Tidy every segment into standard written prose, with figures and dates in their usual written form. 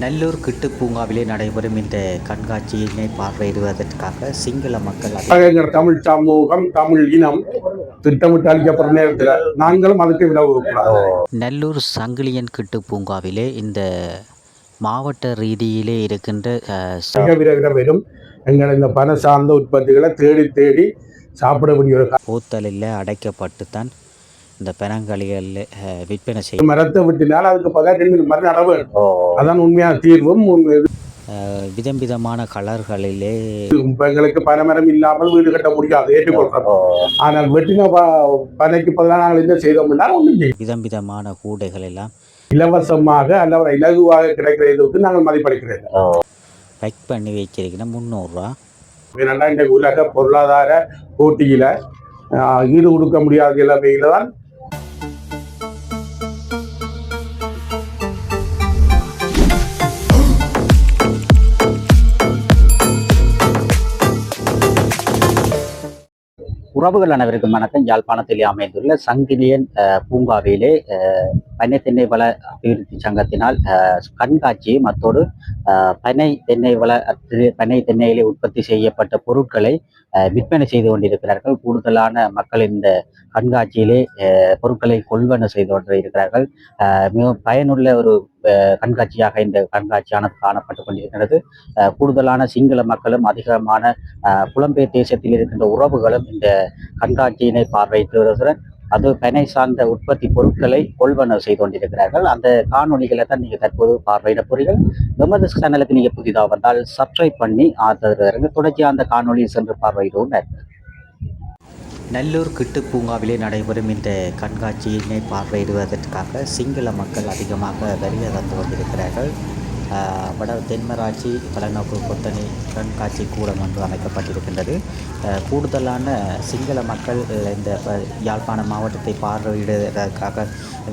நல்லூர் கிட்டு பூங்காவிலே நடைபெறும் இந்த கண்காட்சியினை பார்வையிடுவதற்காக சிங்கள மக்கள் எங்கள் தமிழ் சமூகம் தமிழ் இனம் திட்டமிட்டு அளிக்கப்படுற நேரத்தில் நாங்களும் அதுக்கு விலகக்கூடாது. நல்லூர் சங்கிலியன் கிட்டு பூங்காவிலே இந்த மாவட்ட ரீதியிலே இருக்கின்ற மிக விரைவில் எங்கள் இந்த பண சார்ந்த உற்பத்திகளை தேடி தேடி சாப்பிடக்கூடிய ஒரு போத்தலில் அடைக்கப்பட்டு தான் இந்த பெனங்களிகளில் விற்பனை செய்யும். மரத்தை விட்டினால் அதுக்கு 12 மரம் நட வேண்டும். அதான் உண்மையான தீர்வும். விதம் விதமான கலர்களிலே எங்களுக்கு பனைமரம் இல்லாமல் வீடு கட்ட முடியாது, ஏற்றுக்கொள்கிறோம். ஆனால் வெட்டின பனைக்கு பதிலாக நாங்கள் என்ன செய்தோம்னா ஒன்றும் விதம் விதமான கூடைகள் எல்லாம் இலவசமாக அல்ல இலகுவாக கிடைக்கிறதுக்கு நாங்கள் மதிப்பளிக்கிறோம். பேக் பண்ணி வச்சிருக்கீங்கன்னா 300 ரூபா. இந்த உலக பொருளாதார போட்டியில ஈடு கொடுக்க முடியாத நிலைமையில தான் உறவுகள் அனைவருக்கும் வணக்கம். யாழ்ப்பாணத்தில் அமைந்துள்ள சங்கிலியன் பூங்காவிலே பனை தென்னை வள அபிவிருத்தி சங்கத்தினால் கண்காட்சியும் அத்தோடு பனை தென்னையிலே உற்பத்தி செய்யப்பட்ட பொருட்களை விற்பனை செய்து கொண்டிருக்கிறார்கள். கூடுதலான மக்கள் இந்த கண்காட்சியிலே பொருட்களை கொள்வன செய்து கொண்டிருக்கிறார்கள். மிகவும் பயனுள்ள ஒரு கண்காட்சியாக இந்த கண்காட்சியானது காணப்பட்டு கொண்டிருக்கிறது. கூடுதலான சிங்கள மக்களும் அதிகமான புலம்பெயர் தேசத்தில் இருக்கின்ற உறவுகளும் இந்த கண்காட்சியினை பார்வையிட்டு அது பனை சார்ந்த உற்பத்தி பொருட்களை கொள்வனவு செய்து கொண்டிருக்கிறார்கள். அந்த காணொலிகளை தான் நீங்கள் தற்போது பார்வையிட போறீர்கள். எமது சேனலுக்கு நீங்கள் புதிதாக வந்தால் சப்ஸ்கிரைப் பண்ணி ஆதரவு தொடர்ச்சியாக அந்த காணொலியை சென்று பார்வையிடுவோம். நல்லூர் கிட்டு பூங்காவிலே நடைபெறும் இந்த கண்காட்சியினை பார்வையிடுவதற்காக சிங்கள மக்கள் அதிகமாக வருகை தந்து கொண்டிருக்கிறார்கள். வட தென்மராட்சி பலநோக்கு கொத்தணி கண்காட்சி கூடம் ஒன்று அமைக்கப்பட்டிருக்கின்றது. கூடுதலான சிங்கள மக்கள் இந்த யாழ்ப்பாண மாவட்டத்தை பார்வையிடுவதற்காக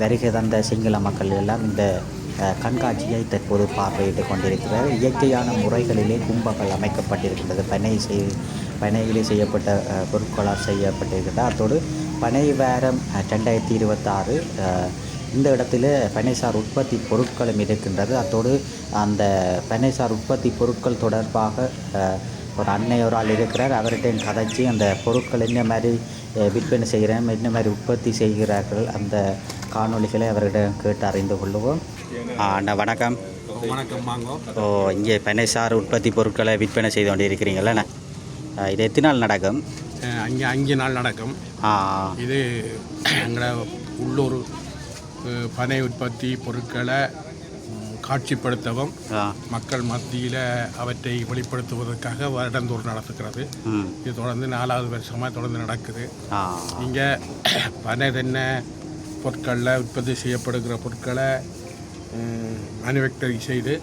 வருகை தந்த சிங்கள மக்கள் எல்லாம் இந்த கண்காட்சியை தற்போது பார்வையிட்டு கொண்டிருக்கிறார். இயற்கையான முறைகளிலே கும்பங்கள் அமைக்கப்பட்டிருக்கின்றது. பனையிலே செய்யப்பட்ட பொருட்களால் செய்யப்பட்டிருக்கின்றது. அத்தோடு பனை வாரம் 2026 இந்த இடத்துல பனைசார் உற்பத்தி பொருட்களும் இருக்கின்றது. அத்தோடு அந்த பனைசார் உற்பத்தி பொருட்கள் தொடர்பாக ஒரு அன்னையோரால் இருக்கிறார். அவர்கிட்ட கதைச்சி அந்த பொருட்கள் என்ன மாதிரி விற்பனை செய்கிறேன், என்ன மாதிரி உற்பத்தி செய்கிறார்கள், அந்த காணொலிகளை அவரிடம் கேட்டு அறிந்து கொள்ளுவோம். அண்ணா வணக்கம். வணக்கம். ஓ, இங்கே பனைசார் உற்பத்தி பொருட்களை விற்பனை செய்து கொண்டு இருக்கிறீங்களண்ணா? இது எத்தனை நாள் நடக்கும்? அங்கே 5 நாள் நடக்கும். இது எங்களோட உள்ளூர் பனை உற்பத்தி பொருட்களை காட்சிப்படுத்தவும் மக்கள் மத்தியில் அவற்றை வெளிப்படுத்துவதற்காக வருடந்தோறும் நடத்துகிறது. இது தொடர்ந்து 4வது வருஷமாக தொடர்ந்து நடக்குது. இங்கே பனை தென்னை பொருட்களில் உற்பத்தி செய்யப்படுகிற பொருட்களை மேனுஃபேக்சரிங் செய்து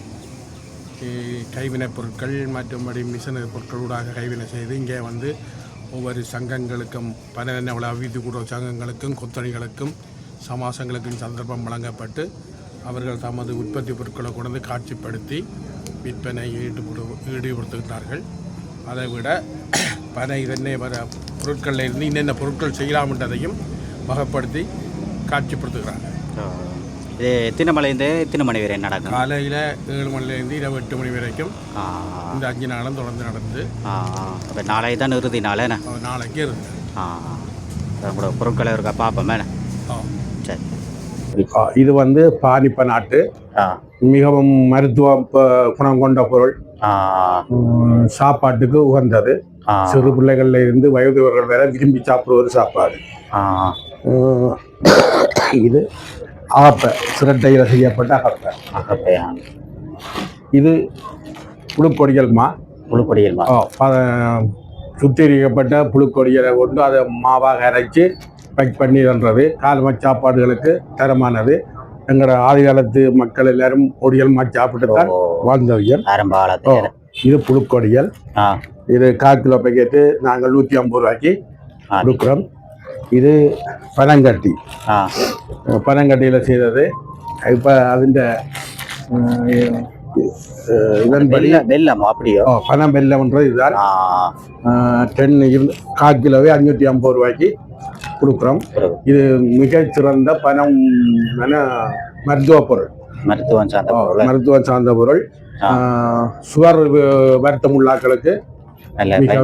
கைவினைப் பொருட்கள் மற்றும்படி மிஷினரி பொருட்களூடாக கைவினை செய்து இங்கே வந்து ஒவ்வொரு சங்கங்களுக்கும் பனை தென்னை வள அபிவிருத்தி கூட்டுறவு சங்கங்களுக்கும் கொத்தணிகளுக்கும் சமாசங்களுக்கும் சந்தர்ப்பம் வழங்கப்பட்டு அவர்கள் தமது உற்பத்தி பொருட்களை கொண்டு காட்சிப்படுத்தி விற்பனை ஈடுபடுத்துகிறார்கள். அதை விட பனை தென்னை வர பொருட்களில் இருந்து என்னென்ன பொருட்கள் செய்யலாம்ன்றதையும் வகைப்படுத்தி காட்சிப்படுத்துகிறார்கள். இது எத்தனை மணிலேருந்து எத்தனை மணி வரை நடக்கும்? காலையில் 7 மணிலேருந்து இரவு 8 மணி வரைக்கும் இந்த 5 நாளும் தொடர்ந்து நடந்து அப்போ நாளைக்கு தான் இறுதி நாள். நாளைக்கு இருக்கு. உங்களோட பொருட்களை இருக்கா பார்ப்போமே. சரி. இது வந்து பானிப்ப நாட்டு மிகவும் மருத்துவ குணம் கொண்ட பொருள், சாப்பாட்டுக்கு உகந்தது. சிறு பிள்ளைகள்ல இருந்து வயதுவர்கள் வேற விரும்பி சாப்பிடுவது சாப்பாடு. இது அகப்பை, சிரட்டையில் செய்யப்பட்ட அகப்பை. இது புழுக்கொடியல்மா. சுத்திகரிக்கப்பட்ட புழுக்கொடியலை கொண்டு அதை மாவாக அரைச்சி பேக் பண்ணி தன்றது காலமா சாப்பாடுகளுக்கு தரமானது. எங்களோட ஆதிகாலத்து மக்கள் எல்லாரும் ஒடியல் மா சாப்பிட்டு தான் வாழ்ந்தவர்கள். இது புழுக்கொடியல். இது 1/4 கிலோ பேக்கெட்டு நாங்கள் 150 ரூபாய்க்கு கொடுக்குறோம். இது பனங்கட்டியில் செய்தது. இப்போ அதிண்ட இதன்படி வெல்லம் அப்படியோ பனம் வெல்லம்ன்றது இதுதான். 1/4 கிலோவே 550 ரூபாய்க்கு கொடுக்குறோம். இது மிகச்சிறந்த பனம் மருத்துவ பொருள். மருத்துவம் சார்ந்த பொருள். மருத்துவம் சார்ந்த பொருள். சுகர் வருத்தம் உள்ளாக்களுக்கு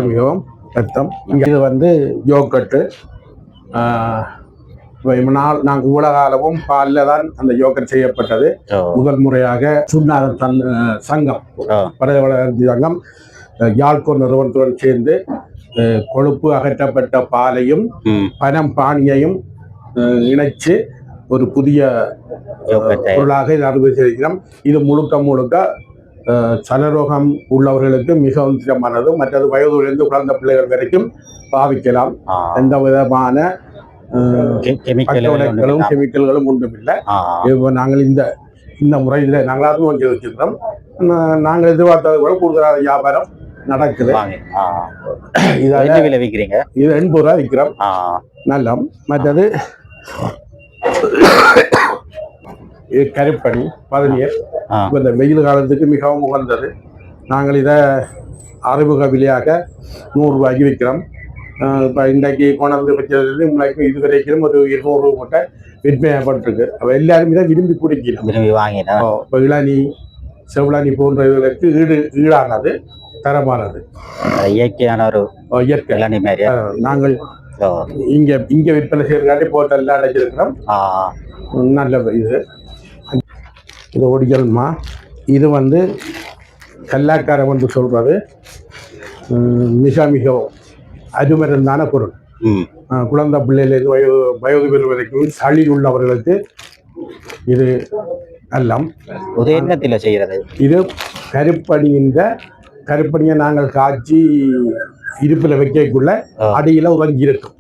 மிகவும் வருத்தம். இது வந்து யோகட்டு. நாங்கள் இவ்வளவு காலமும் பாலில் தான் அந்த யோகட் செய்யப்பட்டது. முதல் முறையாக சுண்ணாத சங்கம் பரதவளர்ச்சி சங்கம் யாழ்கோ நிறுவனத்துடன் சேர்ந்து கொழுப்பு அகற்றப்பட்ட பாலையும் பனம் பானியையும் இணைச்சு ஒரு புதிய பொருளாக இதை அறிமுகம் செய்கிறோம். இது முழுக்க சலரோகம் உள்ளவர்களுக்கு மிகவும் சிரமமானது. மற்றது வயதிலிருந்து குழந்தை பிள்ளைகள் வரைக்கும் பாவிக்கலாம். எந்த விதமான கெமிக்கல்களும் ஒன்றும் இல்லை. நாங்கள் இந்த முறையில் நாங்கள் அறிமுகம் செய்து வச்சிருக்கிறோம். நாங்கள் எதிர்பார்த்தது கூட கூடுதலான வியாபாரம் நடக்குது. இது 80 ரூபா விற்கிறோம். நல்ல மற்றது கருப்பணி 17 இந்த வெயில் காலத்துக்கு மிகவும் உகந்தது. நாங்கள் இதை அறிமுக விலையாக 100 ரூபாய்க்கு விற்கிறோம். இப்போ இன்றைக்கு கொண்டாந்து வச்சதுலேருந்து உங்களுக்கு இது வரைக்கும் ஒரு 200 ரூபா மூட்டை விற்பனைப்பட்டிருக்கு. அப்போ எல்லாரும் இதை விரும்பி குடிக்கணும், விரும்பி வாங்கினோம். இப்போ இளநீ செவ்வளநீ போன்ற இதுகளுக்கு ஈடானது, தரமானது, இயற்கையான ஒரு இயற்கை இளநீ மாதிரி. நாங்கள் இங்கே விற்பனை செய்யறதுக்காண்டி போட்டெல்லாம் அடைச்சிருக்கிறோம். நல்ல இது ஒடிக்கல்மா. இது வந்து கல்லாக்காரம் என்று சொல்றது மிகவும் அருமருந்தான பொருள். குழந்தை பிள்ளையிலிருந்து வயது பெறுவதற்கும் சளி உள்ளவர்களுக்கு இது எல்லாம் எண்ணத்தில் செய்கிறது. இது கருப்பணியை நாங்கள் காய்ச்சி இருப்பில் வைக்கக்குள்ள அடியில் உறங்கி இருக்கும்.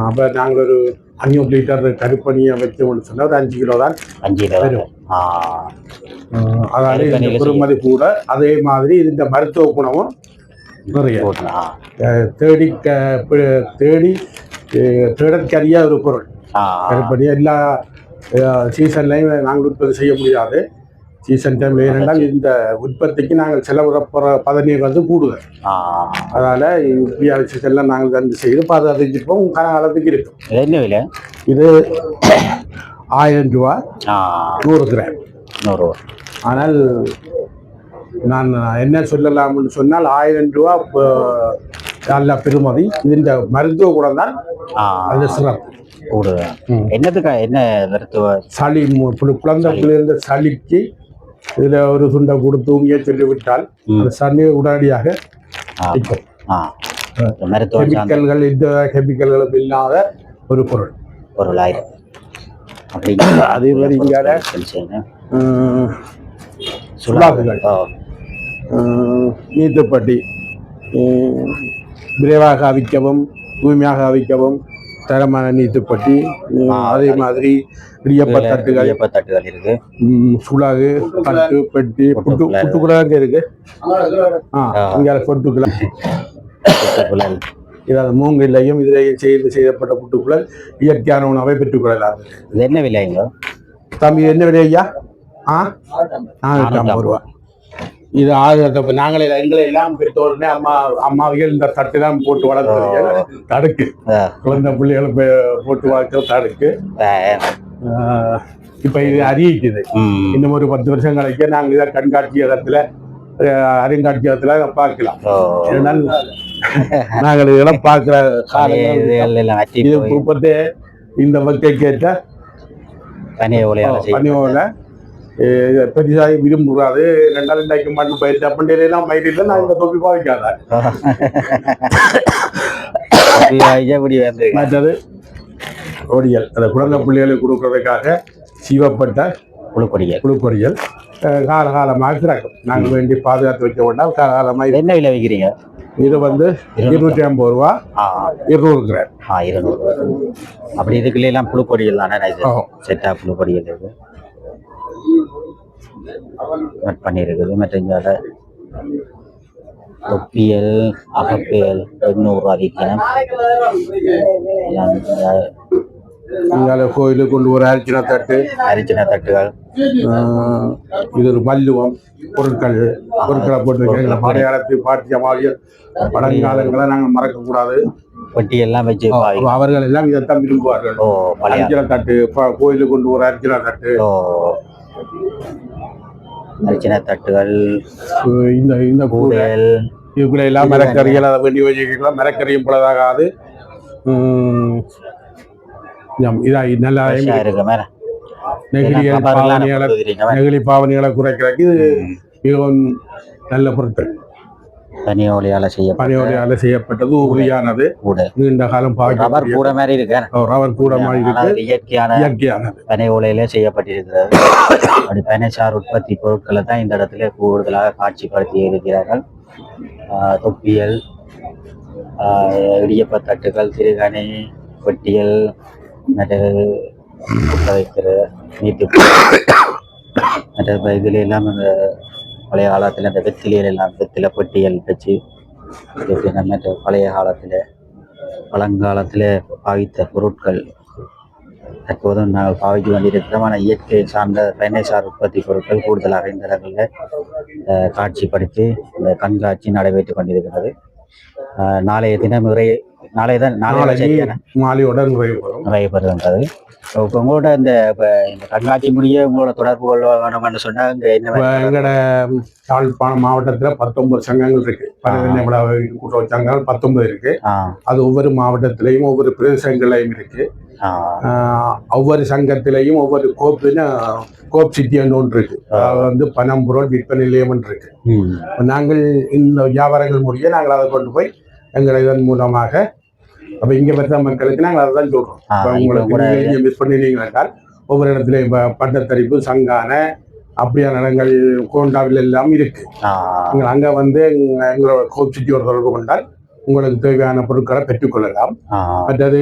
அப்போ நாங்கள் ஒரு 500 லிட்டர் கருப்பணியை வச்சோம்னு சொன்னால் ஒரு 5 கிலோ தான் வரும். அதாவது இந்த பெருமதி கூட. அதே மாதிரி இந்த மருத்துவ குணமும் நிறைய தேடற்கரிய ஒரு பொருள். கருப்பணி எல்லா சீசன்லையும் நாங்கள் உற்பத்தி செய்ய முடியாது. சீசன் டைம்ல ஏனென்றால் இந்த உற்பத்திக்கு நாங்கள் செலவிடப்போகிற பதநீர் வந்து கூடுதல். அதனால சீசன்லாம் நாங்கள் வந்து செய்து பாதுகாத்துப்போம். காலத்துக்கு இருக்கும். என்ன விலை? இது 1000 ரூபா 100 கிராம். 100 ரூபா. ஆனால் நான் என்ன சொல்லலாம்னு சொன்னால் 1000 ரூபா நல்ல பெருமதி. இந்த மருத்துவ குணம் தான் அது சிறப்பு. என்னதுக்கா? என்ன மருத்துவ? சளி, குழந்தை பிள்ளைந்த சளிக்கு இதுல ஒரு துண்டை கொடுத்து தூங்கிய சொல்லிவிட்டால் அந்த சளி உடனடியாக கெமிக்கல்கள், எந்த கெமிக்கல்களும் இல்லாத ஒரு பொருளாயிரம். அதே மாதிரி இங்கால சுலாகுகள், நீத்துப்பட்டி விரைவாக அவிக்கவும் தூய்மையாக அவிக்கவும் தரமான நீத்துப்பட்டி. அதே மாதிரி இடியப்பத்தட்டுகள் இருக்கு. சுலாகு, தட்டு, பெட்டி, புட்டுக்குழாங்க இருக்கு. இங்கே பொட்டுக்குழல், இதாவது மூங்கிலையும் இதிலையும் செய்யப்பட்ட புட்டுக்குழல் இயற்கையான உணவை பெற்றுக்கொள்ளலாம். இது என்ன விலைங்க தம்பி? என்ன விலை ஐயா? 450 ரூபா. இது ஆயுதத்தை நாங்களே எங்களை எல்லாம் பெற்றோருனே அம்மாவிகள் இந்த தட்டு தான் போட்டு வளர்த்துறீங்க. தடுக்கு குழந்தை பிள்ளைகளை போட்டு வளர்க்கிற தடுக்கு. இப்ப இது அறிவிக்குது. இன்னும் ஒரு 10 வருஷம் கழிக்க நாங்கள் இதை கண்காட்சியகத்துல அருங்காட்சியகத்துல பார்க்கலாம். நாங்கள் இதெல்லாம் பார்க்கிற இது இப்பத்தே இந்த வகை கேட்ட பனியோல பெரிசாக விரும்புறாது. 2 மண் பயிற்சி அப்படிலாம் மயிரில் நான் இந்த தொப்பி பாவிக்காத. மற்றது ஒடியல், அந்த குழந்தை பிள்ளைகளுக்கு கொடுக்கறதுக்காக சீவப்பட்ட குழுப்பொடியல் காலகாலமாக கிடக்கும். நாங்கள் வேண்டி பாதுகாத்து வைக்க வேண்டாம். காலகாலமாக. என்ன விலை வைக்கிறீங்க? இது வந்து 250 ரூபா 200 கிராம். 200 ரூபா. அப்படி இதுக்குள்ள எல்லாம் புழுப்பொடியல் தானே? செட்டா புழுப்பொடியல் இருக்கு பண்ணியிருக்குது. மற்ற ஒப்பியல், அகப்பியல் 200 ரூபா விற்கணும். கோயிலுக்கு கொண்டு ஒரு அரிச்சனை தட்டுகள், இது ஒரு மல்லுவம் பொருட்களை போட்டு மலையாளத்தை பாட்டிய மாதிரி பழங்காலங்களை நாங்கள் மறக்கக்கூடாது. பெட்டி எல்லாம் வச்சு அவர்கள் எல்லாம் இதைத்தான் விரும்புவார்கள். ஓ பழைய அரிசில தட்டு கோயிலுக்கு கொண்டு ஒரு அரிசில தட்டு, ஓ அரிசின தட்டுகள், இந்த இந்த கூடைகள், இதுக்குள்ள எல்லாம் மரக்கறிகள் அதை வேண்டி வச்சுக்கலாம். மரக்கறியும் போலதாகாது. இதா நல்லா இருக்கு மேல நெகிழி பாவனைகளை குறைக்கிறதுக்கு இது மிகவும் நல்ல பொருட்கள். பனியோலியால செய்யப்பட்டது, உறுதியானது, நீண்ட காலம் ரப்பர் கூட மாதிரி இருக்கு. ரப்பர் கூட மாதிரி இருக்கு, இயற்கையானது பனையோலையிலே செய்யப்பட்டிருக்கிறது. அப்படி பனைசார் உற்பத்தி பொருட்களை தான் இந்த இடத்துல கூடுதலாக காட்சிப்படுத்தி இருக்கிறார்கள். தொப்பியல், இடியப்ப தட்டுகள், திருகணி, பெட்டியல், மற்றது வைக்கிற நீட்டு மற்ற இதுல எல்லாம் அந்த பழைய காலத்தில் அந்த வெத்திலையில் எல்லாம் வெத்தில பெட்டியல் வச்சு மற்ற பழைய காலத்தில் பழங்காலத்தில் பாவித்த பொருட்கள் தற்போதும் நாங்கள் பாவித்து கொண்டிருக்கிறோம். இயற்கை சார்ந்த பனைசார் உற்பத்தி பொருட்கள் கூடுதலாக இந்த இடங்களில் காட்சிப்படுத்தி இந்த கண்காட்சி நடைபெற்று கொண்டிருக்கிறது. நாளைய தினம் மாலையோட நிறைவேறுகின்றது. இப்போ உங்களோட இந்த கண்காட்சி முடிய உங்களோட தொடர்பு கொள்ளணும்னு சொன்னால் எங்களோட யாழ்ப்பாணம் மாவட்டத்தில் 19 சங்கங்கள் இருக்கு. கூட்டுறவு சங்கங்கள் 19 இருக்கு. அது ஒவ்வொரு மாவட்டத்திலையும் ஒவ்வொரு பிரதேசங்களையும் இருக்கு. ஒவ்வொரு சங்கத்திலையும் ஒவ்வொரு கோப் சிட்டி ஒன்று இருக்கு. அது பனம்பொருள் விற்பனை நிலையம் இருக்கு. நாங்கள் இந்த வியாபாரங்கள் முடிய நாங்கள் அதை கொண்டு போய் எங்களை இதன் மூலமாக அப்ப இங்க வர்ற மக்களுக்கு நாங்கள் அதை தான் சொல்றோம். உங்களுக்கு மிஸ் பண்ணினீங்க என்றால் ஒவ்வொரு இடத்துலையும் பட்டத்தரிப்பு, சங்கான அப்படியான இடங்கள் கோண்டாவில் எல்லாம் இருக்கு. நீங்கள் அங்க எங்களோட கோப் சிட்டியோட தொடர்பு கொண்டால் உங்களுக்கு தேவையான பொருட்களை பெற்றுக்கொள்ளலாம். மற்றது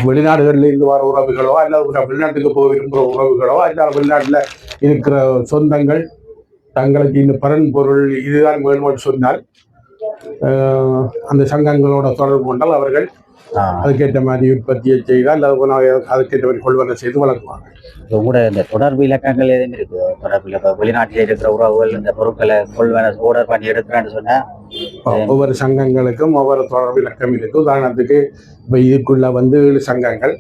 வெளிநாடுகளில் இருந்து வர உறவுகளோ அல்லது வெளிநாட்டுக்கு போக விரும்புகிற உறவுகளோ அல்ல வெளிநாட்டில் இருக்கிற சொந்தங்கள் தங்களுக்கு இந்த பரன் பொருள் இதுதான் வேணும்னு சொன்னால் அந்த சங்கங்களோட தொடர்பு கொண்டால் அவர்கள் அதுக்கேற்ற மாதிரி உற்பத்தியை செய்தால் அதுக்கேற்ற மாதிரி கொள்வனை செய்து வளர்க்குவாங்க. கூட இந்த தொடர்பு இலக்கங்கள் எதுவும் இருக்கு? தொடர்பு இலக்கம் வெளிநாட்டில் இருக்கிற உறவுகள் இந்த பொருட்களை கொள்வனை ஆர்டர் பண்ணி எடுக்கிறேன்னு சொன்னா ஒவ்வொரு சங்கங்களுக்கும் ஒவ்வொரு தொடர்பு இலக்கம் இருக்கு. உதாரணத்துக்கு இப்போ இதுக்குள்ள 7 சங்கங்கள்.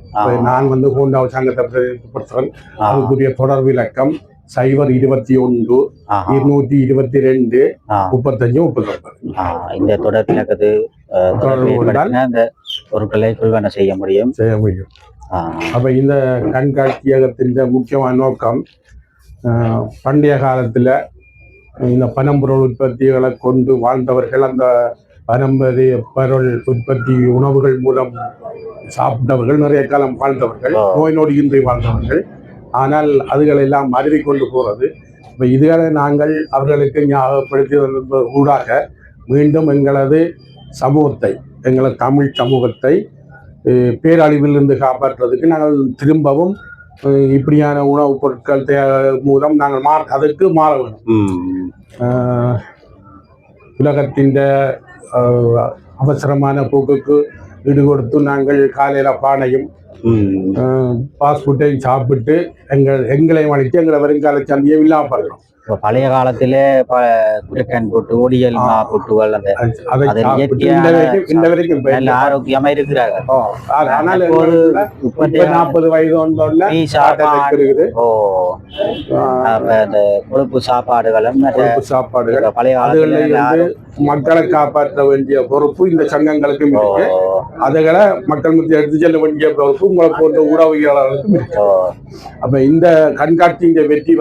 நான் ஹோண்டாவ் சங்கத்தை பிரதிநிதிப்படுத்துறேன். அதுக்குரிய தொடர்பு இலக்கம் 021 222 35 39. இந்த தொடர்பு இலக்கத்து இந்த பொருட்களை கொள்வனை செய்ய முடியும். அப்ப இந்த கண்காட்சியகத்தின் முக்கியமான நோக்கம் பண்டைய காலத்துல இந்த பனம்பொருள் உற்பத்திகளை கொண்டு வாழ்ந்தவர்கள், அந்த பனம்பொருள் உற்பத்தி உணவுகள் மூலம் சாப்பிட்டவர்கள், நிறைய காலம் வாழ்ந்தவர்கள், நோய் நொடியின்றி வாழ்ந்தவர்கள். ஆனால் அதுகளெல்லாம் மருவி கொண்டு போறது. இப்போ இதுகளை நாங்கள் அவர்களுக்கு ஞாபகப்படுத்தி ஊடாக மீண்டும் எங்களது சமூகத்தை, எங்களது தமிழ் சமூகத்தை பேரழிவிலிருந்து காப்பாற்றுறதுக்கு நாங்கள் திரும்பவும் இப்படியான உணவுப் பொருட்கள் மூலம் நாங்கள் அதற்கு மாற வேண்டும். உலகத்தின் அவசரமான போக்குக்கு ஈடுகொடுத்து நாங்கள் காலையில பானையும் பாஸ்போர்ட்டையும் சாப்பிட்டு எங்களையும் அழைத்து எங்களை வருங்கால சந்தையை இல்லாம பார்க்கிறோம். பழைய காலத்திலே குடிக்கன் போட்டு ஓடியல் போட்டுகள் ஆரோக்கியமா இருக்கிறாங்க. ஆனால் 30-40 வயது கொழுப்பு சாப்பாடுகளும் பழைய மக்களை காப்பாற்ற வேண்டிய பொறுப்பு இந்த சங்கங்களுக்கும் இருக்கு. அதுகளை மக்கள் மத்திய எடுத்து செல்ல வேண்டிய பொறுப்பு உங்களை போன்ற உறவுகளுக்கும் இருக்கு. அப்ப இந்த கண்காட்சியின் வெற்றி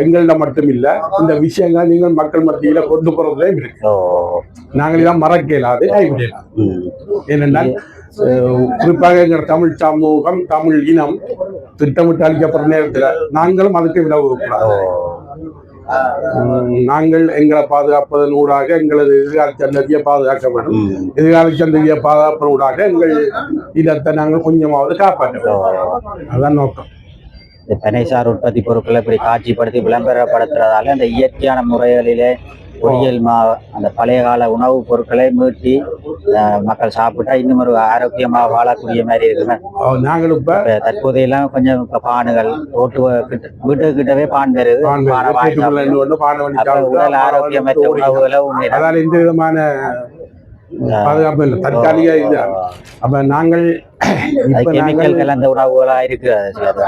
எங்கள்ட மட்டும் இல்ல, இந்த விஷயங்களை நீங்கள் மக்கள் மத்தியில கொண்டு போறதுலயும் இருக்கு. நாங்கள் இதான் மறக்க இயலாது, கைவிடலாம். ஏனென்றால் குறிப்பாக எங்கள் தமிழ் சமூகம், தமிழ் இனம் திட்டமிட்டு அளிக்கப்படுற நேரத்தில் நாங்களும் அதுக்கு விலகக்கூடாது. நாங்கள் எங்களை பாதுகாப்பதன் ஊடாக எங்களது எதிர்கால சந்ததியை பாதுகாக்க வேண்டும். எதிர்கால சந்ததியை பாதுகாப்பதன் ஊடாக எங்கள் இடத்தை நாங்கள் கொஞ்சமாவது காப்பாற்ற வேண்டும். அதான் நோக்கம். பனைசார் உற்பத்தி பொருட்களை இப்படி காட்சிப்படுத்தி விளம்பரப்படுத்துறதால அந்த இயற்கையான முறைகளிலே பொரியல் அந்த பழைய கால உணவுப் பொருட்களை மீட்டி மக்கள் சாப்பிட்டா இன்னும் ஒரு ஆரோக்கியமாக வாழக்கூடிய மாதிரி இருக்குமே. நாங்கள் இப்ப தற்போதையெல்லாம் கொஞ்சம் பானுகள் வீட்டுக்கிட்டவே பான் வருது. உடல் ஆரோக்கியமற்ற உணவுகளை எந்த விதமான பாதுகாப்பு இல்லை, தற்காலிக இது. அப்ப நாங்கள் இப்ப கெமிக்கல் கலந்த உணவுகளா இருக்கு சிலது.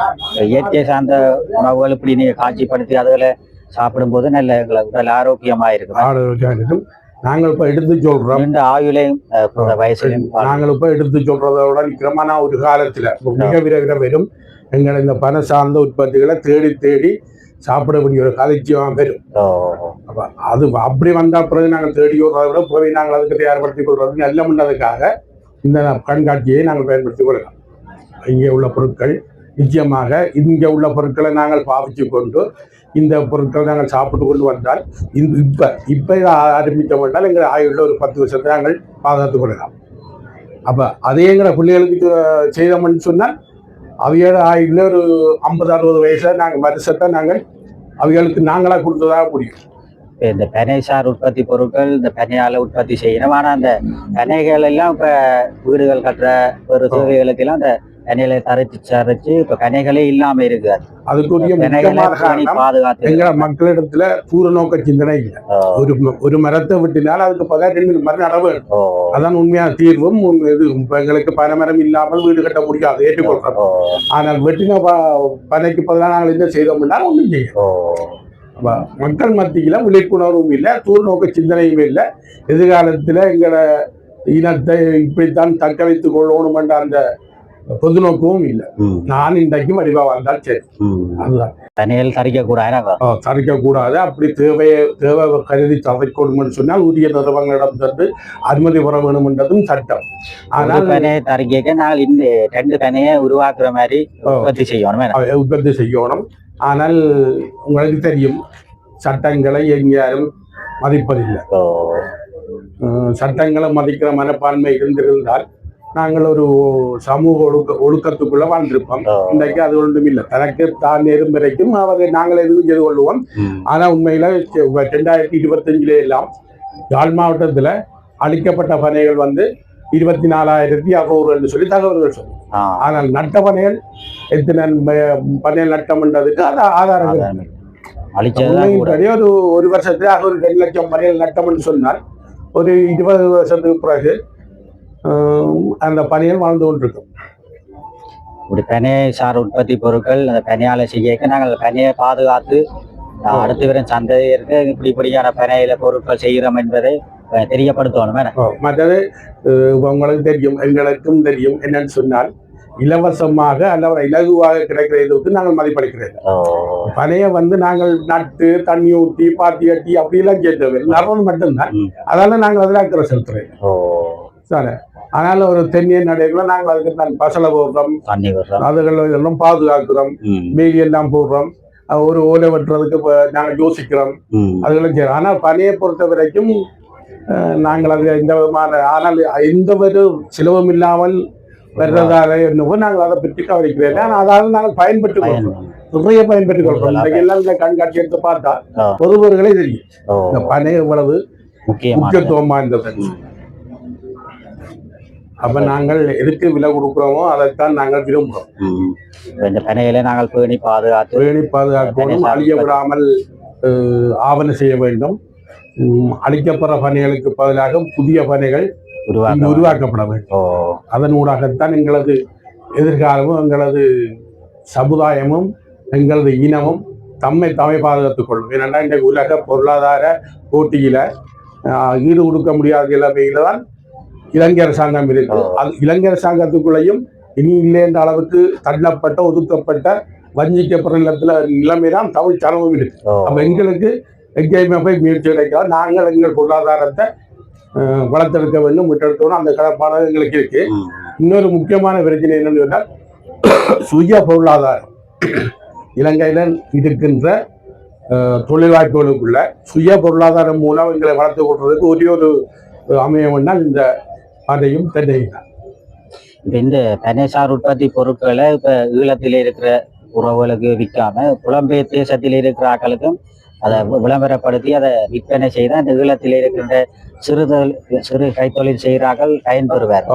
இயற்கை சார்ந்த உணவுகள் இப்படி நீங்க காட்சிப்படுத்தி அதுகளை சாப்பிடும்போது நல்ல உடல் ஆரோக்கியமா இருக்கும். நாங்கள் இப்ப எடுத்து சொல்றோம், இந்த ஆயுளையும் வயசுலையும் நாங்கள் இப்ப எடுத்து சொல்றதோட நிக்கிறமான ஒரு காலத்துல மிக விரைவில் வரும் எங்களை இந்த பண சார்ந்த உற்பத்திகளை தேடி தேடி சாப்பிட வேண்டிய ஒரு கதைச்சியம் வரும். அப்ப அது அப்படி வந்த பிறகு நாங்கள் தேடி விடுறதை விட போய் நாங்கள் அதுக்கு தயார்படுத்திக் கொள்றது நல்ல முன்னதுக்காக இந்த கண்காட்சியை நாங்கள் பயன்படுத்திக் கொள்ளலாம். இங்கே உள்ள பொருட்கள் நிச்சயமாக இங்கே உள்ள பொருட்களை நாங்கள் பாவிச்சு கொண்டு இந்த பொருட்களை நாங்கள் சாப்பிட்டு கொண்டு வந்தால் இப்போ ஆரம்பித்தோம் என்றால் எங்கள் ஆயுள்ள ஒரு 10 வருஷத்தை நாங்கள் பாதுகாத்துக் கொள்ளலாம். அப்போ அதே எங்களை பிள்ளைகளுக்கு செய்தோம்னு சொன்னால் அவையோட ஆயுள்ள ஒரு 50-60 வயசுல நாங்கள் வருஷத்தை நாங்கள் அவைகளுக்கு நாங்களாக கொடுத்ததாக முடியும். இந்த பெனைசார் உற்பத்தி பொருட்கள் இந்த பெனையால உற்பத்தி செய்யணும். ஆனா அந்த பெனைகள் எல்லாம் இப்ப வீடுகள் கட்டுற ஒரு தொழில்களுக்கு எல்லாம் அந்த பெனைகளை தரைச்சு இப்ப பெனைகளே இல்லாம இருக்காது. அதுக்குரிய பாதுகாத்து எங்க மக்களிடத்துல தூர நோக்க சிந்தனை இல்லை. ஒரு மரத்தை விட்டினால் அதுக்கு 12 மரம் நட வேண்டும். அதான் உண்மையான தீர்வும். இது எங்களுக்கு பனைமரம் இல்லாமல் வீடு கட்ட முடியாது, ஏற்றுக்கொள்றோம். ஆனால் வெட்டின பனைக்கு பதிலாக நாங்கள் என்ன செய்தோம்னா ஒன்றும் செய்யும். மக்கள் மத்தியில விழிப்புணர்வும் இல்லை, தூர்நோக்க சிந்தனையும் இல்லை. எதிர்காலத்துல எங்களை இனத்தை இப்படித்தான் தக்க வைத்துக் கொள்ளணும் என்ற அந்த பொது நோக்கமும் இல்லை. நான் இன்றைக்கும் வடிவா வந்தால் சரி, அதுதான். தனியில் தரிக்க கூடாது. அப்படி தேவை கருதி தவிர்க்கணும்னு சொன்னால் உரிய நிறுவனங்களிடம் சென்று அனுமதி பெற வேணும் என்றதும் சட்டம். ஆனால் தரிக்க நாங்கள் இந்த 2 பனையை உருவாக்குற மாதிரி உற்பத்தி செய்யணும். ஆனால் உங்களுக்கு தெரியும், சட்டங்களை எங்கேயாரும் மதிப்பதில்லை. சட்டங்களை மதிக்கிற மனப்பான்மை இருந்திருந்தால் நாங்கள் ஒரு சமூக ஒழுக்கத்துக்குள்ள வாழ்ந்திருப்போம். இன்றைக்கு அது ஒன்றும் இல்லை. தனக்கு தான் நேரும் வரைக்கும் அவரை நாங்கள் எதுவும் செய்து கொள்வோம். ஆனா உண்மையில 2025 எல்லாம் யாழ் மாவட்டத்துல அளிக்கப்பட்ட பனைகள் 24,600 என்று சொல்லி தகவல்கள் சொல்லும். ஆனால் நட்ட பனைகள் எத்தனை பனைகள் நட்டம்ன்றதுக்கு அது ஆதாரங்கள். ஒரு வருஷத்துல ஒரு 2 லட்சம் பனைகள் நட்டம்னு சொன்னால் ஒரு 20 வருஷத்துக்கு பிறகு அந்த பணிகள் வாழ்ந்து கொண்டிருக்கும். இப்படி பனை சார் உற்பத்தி பொருட்கள் அந்த பனையால செய்ய நாங்கள் பனையை பாதுகாத்து அடுத்து வரும் சந்தையிற்கு இப்படிப்படியான பனையில பொருட்கள் செய்கிறோம் என்பதை தெரியப்படுத்தணும். மற்றது உங்களுக்கு தெரியும், எங்களுக்கும் தெரியும். என்னன்னு சொன்னால் இலவசமாக அல்லது இலகுவாக கிடைக்கிற இதுக்கு நாங்கள் மதிப்பளிக்கிறோம். பனையை நாங்கள் நட்டு தண்ணி ஊற்றி பாத்தி கட்டி அப்படியெல்லாம் சேர்த்தவை நரவன் மட்டும்தான். அதனால நாங்கள் அதில் அக்கறை செலுத்துறோம். சரி, அதனால ஒரு தென்னிய நடைகளை நாங்கள் அதுக்கு பசலை போடுறோம், அதுகள் எல்லாம் பாதுகாக்கிறோம், மீதி எல்லாம் போடுறோம். ஒரு ஓலை வெட்டுறதுக்கு நாங்கள் யோசிக்கிறோம், அதுகளும் செய்யறோம். ஆனால் பனையை பொறுத்த வரைக்கும் நாங்கள் அது எந்த விதமான ஆனால் எந்த ஒரு செலவும் இல்லாமல் வர்றதால என்னவோ நாங்கள் அதை பற்றி கவனிக்கிறேன். ஆனால் அதாவது நாங்கள் பயன்பட்டுக் கொள்றோம், நிறைய பயன்பட்டுக் கொள்றோம். எல்லாம் இந்த கண்காட்சி எடுத்து பார்த்தா பொதுவர்களே தெரியும் இந்த பனை எவ்வளவு முக்கியத்துவம் வாய்ந்தது. அப்ப நாங்கள் எதுக்கு விலை கொடுக்குறோமோ அதைத்தான் நாங்கள் விரும்புகிறோம். இந்த பனைகளை நாங்கள் பேணி பாதுகாக்கணும், அழிய விடாமல் ஆவணம் செய்ய வேண்டும். அழிக்கப்படுற பனைகளுக்கு பதிலாக புதிய பனைகள் உருவாக்கப்பட வேண்டும். அதன் ஊடாகத்தான் எங்களது எதிர்காலமும் எங்களது சமுதாயமும் எங்களது இனமும் தம்மை பாதுகாத்துக் கொள்ளும். ஏனென்றால் இன்றைக்கு உலக பொருளாதார போட்டியில ஈடு கொடுக்க முடியாத நிலைமையில தான் இலங்கை அரசாங்கம் இருக்கு. இலங்கை அரசாங்கத்துக்குள்ளேயும் இனி இல்லை என்ற அளவுக்கு தள்ளப்பட்ட ஒதுக்கப்பட்ட வஞ்சிக்கப்படுற நிலைமைதான் தமிழ் சனமும் இருக்கு. அப்ப எங்களுக்கு எங்கேயுமே போய் முயற்சி கிடைக்காது. நாங்கள் எங்கள் பொருளாதாரத்தை வளர்த்தெடுக்க வேண்டும், மீட்டெடுக்கணும். அந்த கடப்பாடு எங்களுக்கு இருக்கு. இன்னொரு முக்கியமான பிரச்சனை என்னன்னு சொன்னால் சுய பொருளாதாரம். இலங்கையில இருக்கின்ற தொழில் வாய்ப்புகளுக்குள்ள சுய பொருளாதாரம் மூலம் எங்களை வளர்த்து கொள்றதுக்கு ஒரே ஒரு அமையம்னால் இந்த அதையும் தென்னைதான். இந்த பனைசார் உற்பத்தி பொருட்களை இப்ப ஈழத்தில் இருக்கிற உறவுகளுக்கு விற்காம புலம்பெயர் தேசத்தில் இருக்கிற ஆக்களுக்கும் அதை விளம்பரப்படுத்தி அதை விற்பனை செய்த அந்த ஈழத்தில் இருக்கின்ற சிறு கைத்தொழில் செய்கிறார்கள் பயன்பெறுவார்.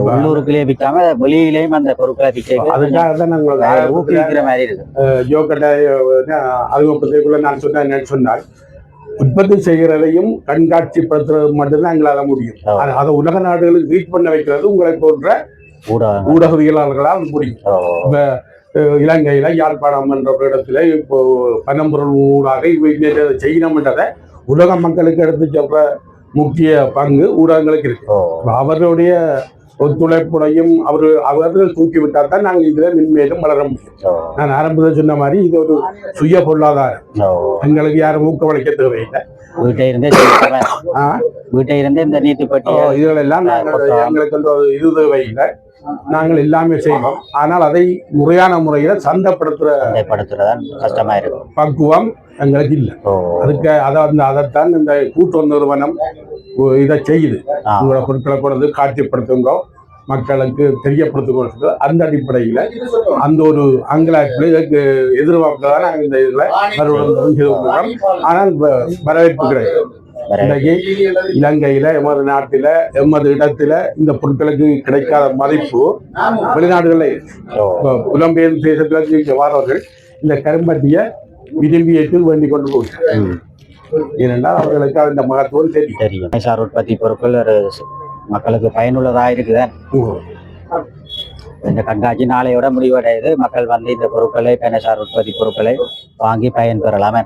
உள்ளூருக்குள்ளே விற்காம வெளியிலேயும் அந்த பொருட்களை விற்க அதுக்காக தான் நாங்கள் ஊக்குவிக்கிற மாதிரி இருக்கு. ஜோக்கட்டை அறிமுகப்படுத்திக்குள்ள நான் சொன்னேன் சொன்னால் உற்பத்தி செய்கிறதையும் கண்காட்சிப்படுத்துறது மட்டும்தான் எங்களால் முடியும். அதை உலக நாடுகளுக்கு ரீச் பண்ண வைக்கிறது உங்களை போன்ற ஊடகவியலாளர்களால் முடியும். இப்ப இலங்கையில யாழ்ப்பாணம் என்ற ஒரு இடத்துல இப்போ பனம்பொருள் ஊடாக செய்யணும்ன்றதை உலக மக்களுக்கு எடுத்து சொல்ற முக்கிய பங்கு ஊடகங்களுக்கு இருக்கு. அவர்களுடைய ஒத்துழைப்புடையும் அவர்கள் தூக்கிவிட்டால் தான் நாங்கள் இதுல மின்மேலும் வளர முடியும். நான் ஆரம்பத்தில் சொன்ன மாதிரி இது ஒரு சுய பொருளாதாரம். எங்களுக்கு யாரும் ஊக்கமளிக்க தேவையில்லை. இதுகள் எல்லாம் எங்களுக்கு இது தேவையில்லை. நாங்கள் எல்லாமே செய்வோம். ஆனால் அதை முறையான முறையில சந்தைப்படுத்துறதான் கஷ்டமா இருக்கும். பக்குவம் எங்களுக்கு இல்லை. அதுக்கு அதைத்தான் இந்த கூட்டுறவு நிறுவனம் இதை செய்யுது. உங்களோட பொருட்களை கொண்டு காட்சிப்படுத்துங்க, மக்களுக்கு தெரியப்படுத்துங்க. அந்த அடிப்படையில அந்த ஒரு அங்கலாய்ப்பு எதிர்பார்ப்பதான் நாங்கள் இந்த இதுல மறுபடியும். ஆனால் வரவேற்பு கிடையாது. இன்றைக்கு இலங்கையில எமது நாட்டில எமது இடத்துல இந்த பொருட்களுக்கு கிடைக்காத மதிப்பு வெளிநாடுகளில் புலம்பெயர் தேசத்துல வாரவர்கள் இந்த கரும்பட்டிய விரும்பி ஏற்று வேண்டிக் கொண்டு போகிறார். ஏனென்றால் அவர்களுக்கு அந்த மகத்துவம் தெரியும். சார் உற்பத்தி பொருட்கள் மக்களுக்கு பயனுள்ளதாக இருக்குதான். இந்த கண்காட்சி நாளையோட முடிவடையுது. மக்கள் வந்து இந்த பொருட்களை பெனசார் உற்பத்தி பொருட்களை வாங்கி பயன்பெறலாமே.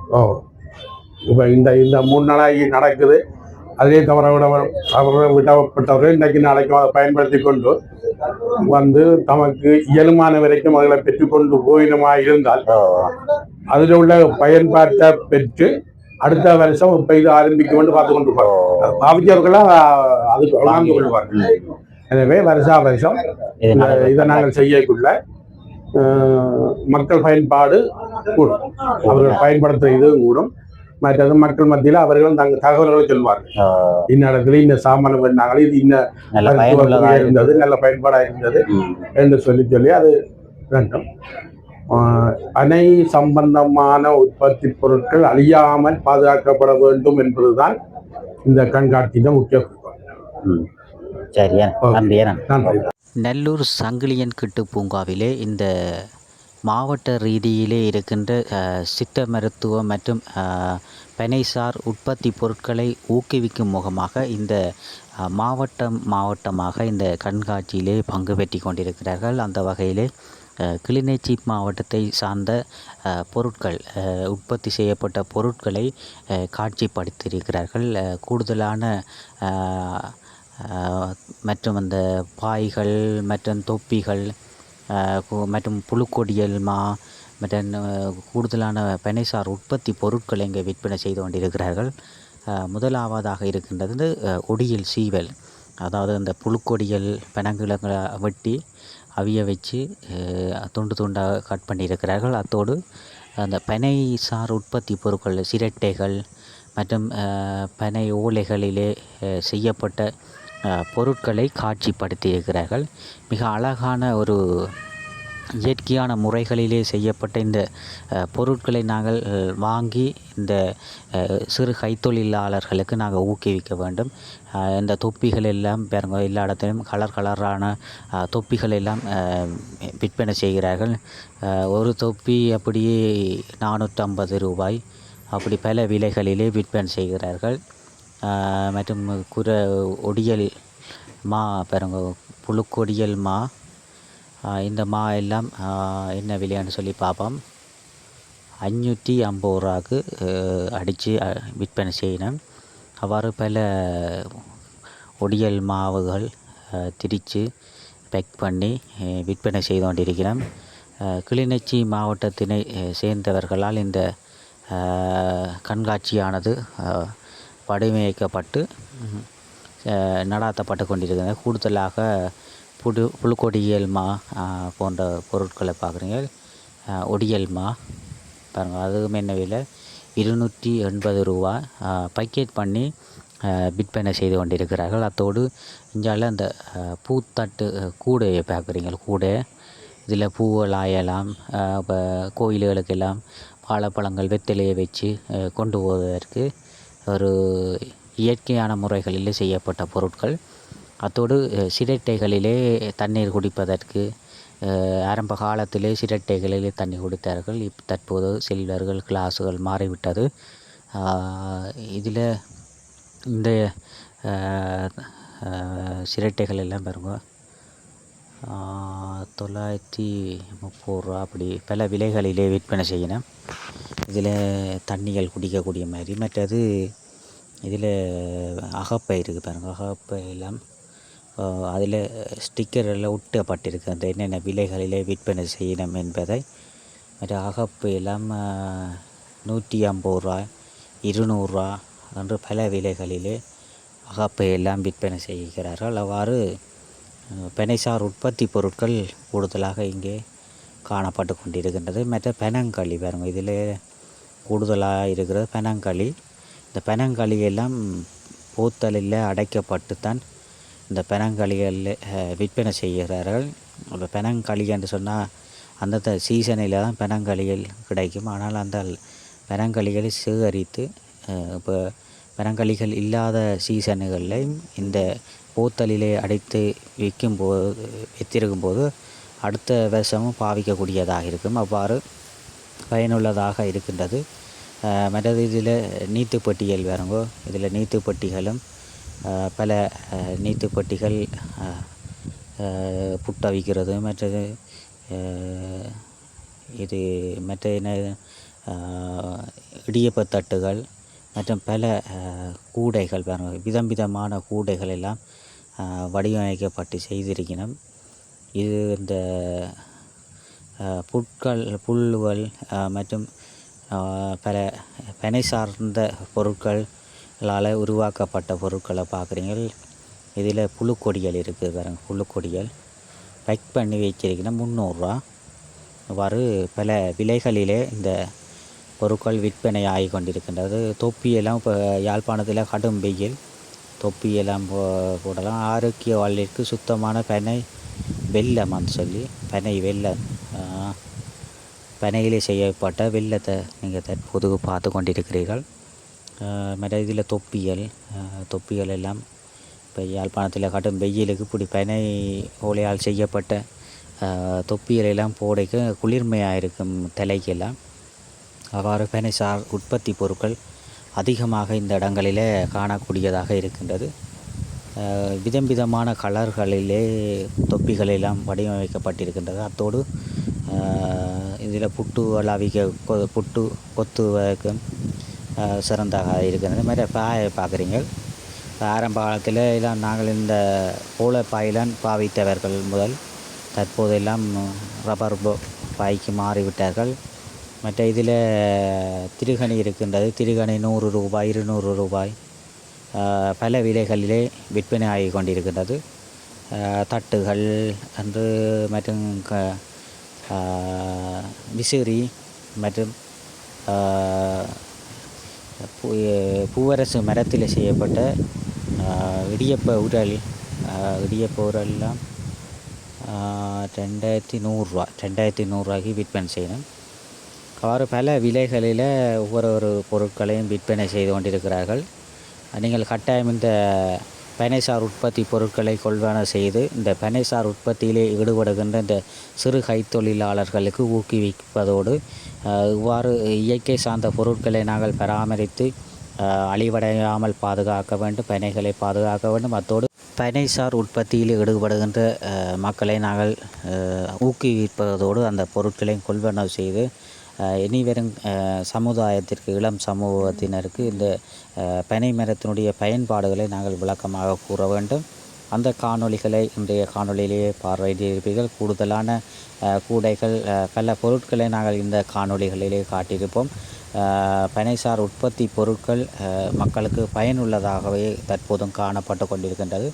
இப்போ இந்த 3 நாளாகி நடக்குது. அதிலே விடப்பட்டவர்கள் இன்றைக்கு நாளைக்கும் அதை பயன்படுத்தி கொண்டு வந்து தமக்கு இயலுமான வரைக்கும் அவர்களை பெற்றுக்கொண்டு போயிடுமா இருந்தால் அதில் உள்ள பயன்பாட்டை பெற்று அடுத்த வருஷம் இப்போ இது ஆரம்பிக்கும் என்று பார்த்து கொண்டு பாவிச்சவர்களாம் அதுக்கு உணர்ந்து கொள்வார்கள். எனவே வருஷம் இதை நாங்கள் செய்யக்குள்ள மக்கள் பயன்பாடு கூடும், அவர்கள் பயன்படுத்த இதுவும் கூடும். மற்றது மக்கள் மத்தியில் அவர்கள் தங்கள் தகவல்களை சொல்வார்கள். இந்நேரத்தில் இந்த சாமான் பண்ணாங்களே, இது இருந்தது, நல்ல பயன்பாடாக இருந்தது என்று சொல்லி அது வேண்டும். அணை சம்பந்தமான உற்பத்தி பொருட்கள் அழியாமல் பாதுகாக்கப்பட வேண்டும் என்பதுதான் இந்த கண்காட்சியின் முக்கிய நன்றி. நெல்லூர் சங்கிலியன் கிட்டு பூங்காவிலே இந்த மாவட்ட ரீதியிலே இருக்கின்ற சித்த மருத்துவம் மற்றும் பனைசார் உற்பத்தி பொருட்களை ஊக்குவிக்கும் முகமாக இந்த மாவட்டமாக இந்த கண்காட்சியிலே பங்கு பெற்றி கொண்டிருக்கிறார்கள். அந்த வகையிலே கிளிநொச்சி மாவட்டத்தை சார்ந்த பொருட்கள் உற்பத்தி செய்யப்பட்ட பொருட்களை காட்சிப்படுத்தியிருக்கிறார்கள். கூடுதலான மற்றும் அந்த பாய்கள் மற்றும் தொப்பிகள் மற்றும் புழுக்கொடியல் மற்றும் கூடுதலான பனைசார் உற்பத்தி பொருட்களை இங்கே விற்பனை செய்து கொண்டிருக்கிறார்கள். முதலாவதாக இருக்கின்றது ஒடியல் சீவல். அதாவது அந்த புழுக்கொடியல் பனங்கிழங்களை வெட்டி அவிய வச்சு துண்டு துண்டாக கட் பண்ணியிருக்கிறார்கள். அத்தோடு அந்த பனைசார் உற்பத்தி பொருட்கள் சிரட்டைகள் மற்றும் பனை ஓலைகளிலே செய்யப்பட்ட பொருட்களை காட்சிப்படுத்தியிருக்கிறார்கள். மிக அழகான ஒரு இயற்கையான முறைகளிலே செய்யப்பட்ட இந்த பொருட்களை நாங்கள் வாங்கி இந்த சிறு கைத்தொழிலாளர்களுக்கு நாங்கள் ஊக்குவிக்க வேண்டும். இந்த தொப்பிகள் எல்லாம் பாருங்க, எல்லா இடத்துலையும் கலரான தொப்பிகள் எல்லாம் விற்பனை செய்கிறார்கள். ஒரு தொப்பி அப்படியே 450 ரூபாய், அப்படி பல விலைகளிலே விற்பனை செய்கிறார்கள். மற்றும் ஒடியல் மா பாருங்க, புழுக்கொடியல் மா, இந்த மா எல்லாம் என்ன விலையான்னு சொல்லி பார்ப்போம். 550 ரூபாய்க்கு அடித்து விற்பனை செய்யணும். அவ்வாறு பல ஒடியல் மாவுகள் திரித்து பேக் பண்ணி விற்பனை செய்து கொண்டிருக்கிறோம். கிளிநொச்சி மாவட்டத்தினை சேர்ந்தவர்களால் இந்த கண்காட்சியானது வடிவமைக்கப்பட்டு நடாத்தப்பட்டு கொண்டிருக்கிறது. கூடுதலாக புழுக்கொடியல் மா போன்ற பொருட்களை பார்க்குறீங்க. ஒடியல் மா பாருங்கள், அதுவும் என்ன விலை 280 ரூபா பக்கெட் பண்ணி விற்பனை செய்து கொண்டிருக்கிறார்கள். அத்தோடு இங்கால அந்த பூத்தட்டு கூடையை பார்க்குறீங்க. கூடை இதில் பூவல் ஆயலாம், இப்போ கோயில்களுக்கெல்லாம் வாழைப்பழங்கள் வெற்றிலையை வச்சு கொண்டு போவதற்கு ஒரு இயற்கையான முறைகளிலே செய்யப்பட்ட பொருட்கள். அத்தோடு சிரட்டைகளிலே தண்ணீர் குடிப்பதற்கு ஆரம்ப காலத்திலே சிரட்டைகளிலே தண்ணீர் குடித்தார்கள். தற்போது சில்வர்கள் கிளாஸுகள் மாறிவிட்டது. இதில் இந்த சிரட்டைகள் எல்லாம் பாருங்க 930 ரூபா அப்படி பல விலைகளிலே விற்பனை செய்யணும். இதில் தண்ணிகள் குடிக்கக்கூடிய மாதிரி. மற்றது இதில் அகப்பை இருக்குது பாருங்கள். அகப்பை எல்லாம் அதில் ஸ்டிக்கர் எல்லாம் ஒட்டப்பட்டிருக்கு அந்த என்னென்ன விலைகளிலே விற்பனை செய்யணும் என்பதை. மற்ற அகப்பை எல்லாம் 150 ரூபா 200 ரூபா என்று பல விலைகளிலே அகப்பை எல்லாம் விற்பனை செய்கிறார்கள். அவ்வாறு பனைசார் உற்பத்தி பொருட்கள் கூடுதலாக இங்கே காணப்பட்டு கொண்டிருக்கின்றது. மற்ற பனங்களி பாருங்கள். இதில் கூடுதலாக இருக்கிறது பனங்களி. இந்த பனங்களி எல்லாம் போத்தலில் அடைக்கப்பட்டு தான் இந்த பனங்களிகளில் விற்பனை செய்கிறார்கள். இப்போ பனங்களி என்று சொன்னால் அந்தந்த சீசனில் தான் பனங்களிகள் கிடைக்கும். ஆனால் அந்த பனங்களிகளை சேகரித்து இப்போ பனங்களிகள் இல்லாத சீசனுகளில் இந்த போத்தலிலே அடைத்து வைத்திருக்கும்போது அடுத்த வருஷமும் பாவிக்கக்கூடியதாக இருக்கும். அவ்வாறு பயனுள்ளதாக இருக்கின்றது. மற்றது இதில் நீத்துப்பட்டிகள் பாருங்கோ. இதில் நீத்துப்பட்டிகளும் பல நீத்துப்பட்டிகள் புட்டவிக்கிறது. மற்றது இது மற்ற என்ன இடியப்பத்தட்டுகள் மற்றும் பல கூடைகள் பாருங்கள். விதம் விதமான கூடைகள் எல்லாம் வடிவமைக்கப்பட்டு செய்திருக்கணும். இது இந்த புல்லுகள் மற்றும் பல பனை சார்ந்த பொருட்களால் உருவாக்கப்பட்ட பொருட்களை பார்க்குறீங்க. இதில் புழுக்கொடிகள் இருக்குது பாருங்கள். புழுக்கொடிகள் பேக் பண்ணி வச்சிருக்கணும் 300 ரூபா. அவ்வாறு பல விலைகளிலே இந்த பொருட்கள் விற்பனை ஆகி கொண்டிருக்கின்றது. தொப்பியெல்லாம் இப்போ யாழ்ப்பாணத்தில் கடும் வெயில். தொப்பியெல்லாம் போடலாம். ஆரோக்கிய வாழ்விற்கு சுத்தமான பனை வெல்லம் சொல்லி பனை வெல்லம் பனையிலே செய்யப்பட்ட வெல்லத்தை நீங்கள் தற்போது பார்த்து கொண்டிருக்கிறீர்கள். மற்ற இதில் தொப்பிகள் எல்லாம் இப்போ யாழ்ப்பாணத்தில் கடும் வெயிலுக்கு இப்படி பனை ஓலையால் செய்யப்பட்ட தொப்பிகள் எல்லாம் போடைக்கு குளிர்மையாக இருக்கும் தலைக்கெல்லாம். அவ்வாறு பனைசார் உற்பத்தி பொருட்கள் அதிகமாக இந்த இடங்களிலே காணக்கூடியதாக இருக்கின்றது. விதம் விதமான கலர்களிலே தொப்பிகள் எல்லாம் வடிவமைக்கப்பட்டிருக்கின்றது. அத்தோடு இதில் புட்டு கொத்துவதற்கும் சிறந்தாக இருக்கிறது. இந்த மாதிரி பாயை பார்க்குறீங்க. ஆரம்ப காலத்தில் எல்லாம் நாங்கள் இந்த ஓலைப்பாயிலான் பாவித்தவர்கள் முதல் தற்போதெல்லாம் ரப்பர் பாய்க்கு மாறிவிட்டார்கள். மற்ற இதில் திருகணி இருக்கின்றது. திருகணி 100 ரூபாய் 200 ரூபாய் பல விலைகளிலே விற்பனை ஆகி கொண்டிருக்கின்றது. தட்டுகள் என்று மற்றும் விசிறி மற்றும் பூவரசு மரத்தில் செய்யப்பட்ட இடியப்ப உரல்லாம் 2100 ரூபா 2100 ரூபாய்க்கு விற்பனை செய்யணும். அவ்வாறு பல விலைகளில் ஒவ்வொரு பொருட்களையும் விற்பனை செய்து கொண்டிருக்கிறார்கள். நீங்கள் கட்டாயம் இந்த பனைசார் உற்பத்தி பொருட்களை கொள்வன செய்து இந்த பனைசார் உற்பத்தியிலே ஈடுபடுகின்ற இந்த சிறு கைத்தொழிலாளர்களுக்கு ஊக்குவிப்பதோடு இவ்வாறு இயற்கை சார்ந்த பொருட்களை நாங்கள் பராமரித்து அழிவடையாமல் பாதுகாக்க வேண்டும். பனைகளை பாதுகாக்க வேண்டும். அத்தோடு பனைசார் உற்பத்தியில் ஈடுபடுகின்ற மக்களை நாங்கள் ஊக்குவிப்பதோடு அந்த பொருட்களையும் கொள்வனவு செய்து இனிவரும் சமுதாயத்திற்கு இளம் சமூகத்தினருக்கு இந்த பனை மரத்தினுடைய பயன்பாடுகளை நாங்கள் விளக்கமாக கூற வேண்டும். அந்த காணொளிகளை இன்றைய காணொளியிலேயே பார்வையிட்டிருப்பீர்கள். கூடுதலான கூடைகள் பல பொருட்களை நாங்கள் இந்த காணொளிகளிலே காட்டியிருப்போம். பனைசார் உற்பத்தி பொருட்கள் மக்களுக்கு பயனுள்ளதாகவே தற்போதும் காணப்பட்டு கொண்டிருக்கின்றது.